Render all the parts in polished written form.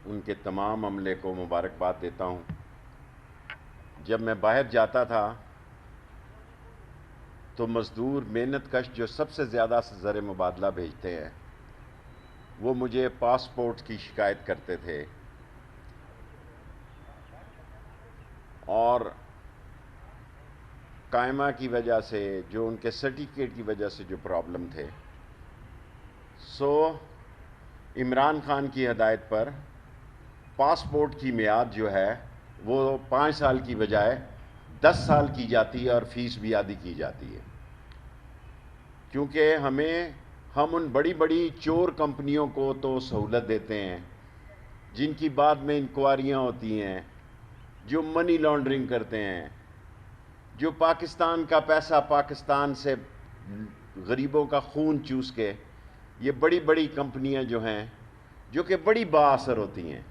ان کے تمام عملے کو مبارکباد دیتا ہوں۔ جب میں باہر جاتا تھا تو مزدور محنت کش جو سب سے زیادہ زر مبادلہ بھیجتے ہیں وہ مجھے پاسپورٹ کی شکایت کرتے تھے، اور قائمہ کی وجہ سے، جو ان کے سرٹیفکیٹ کی وجہ سے جو پرابلم تھے، سو عمران خان کی ہدایت پر پاسپورٹ کی میعاد جو ہے وہ 5 سال کی بجائے 10 سال کی جاتی ہے، اور فیس بھی آدھی کی جاتی ہے، کیونکہ ہم ان بڑی بڑی چور کمپنیوں کو تو سہولت دیتے ہیں جن کی بعد میں انکوائریاں ہوتی ہیں، جو منی لانڈرنگ کرتے ہیں، جو پاکستان کا پیسہ پاکستان سے غریبوں کا خون چوس کے، یہ بڑی بڑی کمپنیاں جو ہیں جو کہ بڑی با اثر ہوتی ہیں،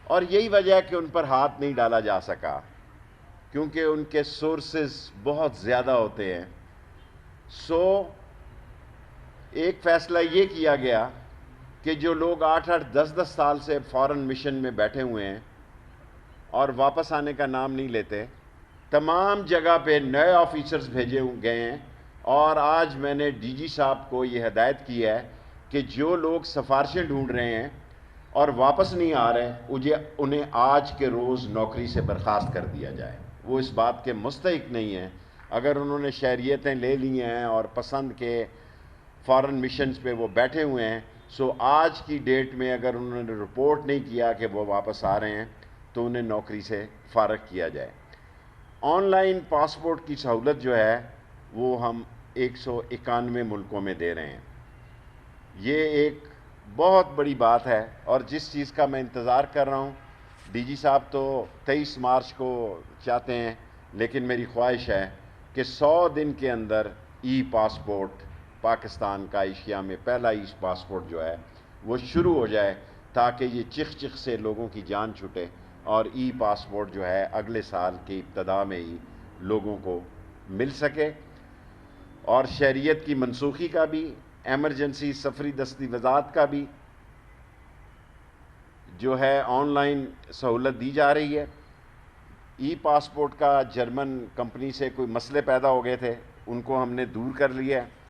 اور یہی وجہ ہے کہ ان پر ہاتھ نہیں ڈالا جا سکا، کیونکہ ان کے سورسز بہت زیادہ ہوتے ہیں۔ سو ایک فیصلہ یہ کیا گیا کہ جو لوگ 8-10 سال سے فارن مشن میں بیٹھے ہوئے ہیں اور واپس آنے کا نام نہیں لیتے، تمام جگہ پہ نئے آفیسرز بھیجے گئے ہیں، اور آج میں نے ڈی جی صاحب کو یہ ہدایت کی ہے کہ جو لوگ سفارشیں ڈھونڈ رہے ہیں اور واپس نہیں آ رہے، انہیں آج کے روز نوکری سے برخاست کر دیا جائے۔ وہ اس بات کے مستحق نہیں ہیں۔ اگر انہوں نے شہریتیں لے لی ہیں اور پسند کے فارن مشنز پہ وہ بیٹھے ہوئے ہیں، سو آج کی ڈیٹ میں اگر انہوں نے رپورٹ نہیں کیا کہ وہ واپس آ رہے ہیں تو انہیں نوکری سے فارغ کیا جائے۔ آن لائن پاسپورٹ کی سہولت جو ہے وہ ہم 191 ملکوں میں دے رہے ہیں۔ یہ ایک بہت بڑی بات ہے، اور جس چیز کا میں انتظار کر رہا ہوں، ڈی جی صاحب تو 23 مارچ کو چاہتے ہیں، لیکن میری خواہش ہے کہ 100 دن کے اندر ای پاسپورٹ پاکستان کا ایشیا میں پہلا ای پاسپورٹ جو ہے وہ شروع ہو جائے، تاکہ یہ چخ چخ سے لوگوں کی جان چھوٹے، اور ای پاسپورٹ جو ہے اگلے سال کی ابتدا میں ہی لوگوں کو مل سکے، اور شہریت کی منسوخی کا بھی، ایمرجنسی سفری دستاویزات کا بھی جو ہے آن لائن سہولت دی جا رہی ہے۔ ای پاسپورٹ کا جرمن کمپنی سے کوئی مسئلے پیدا ہو گئے تھے، ان کو ہم نے دور کر لیا ہے۔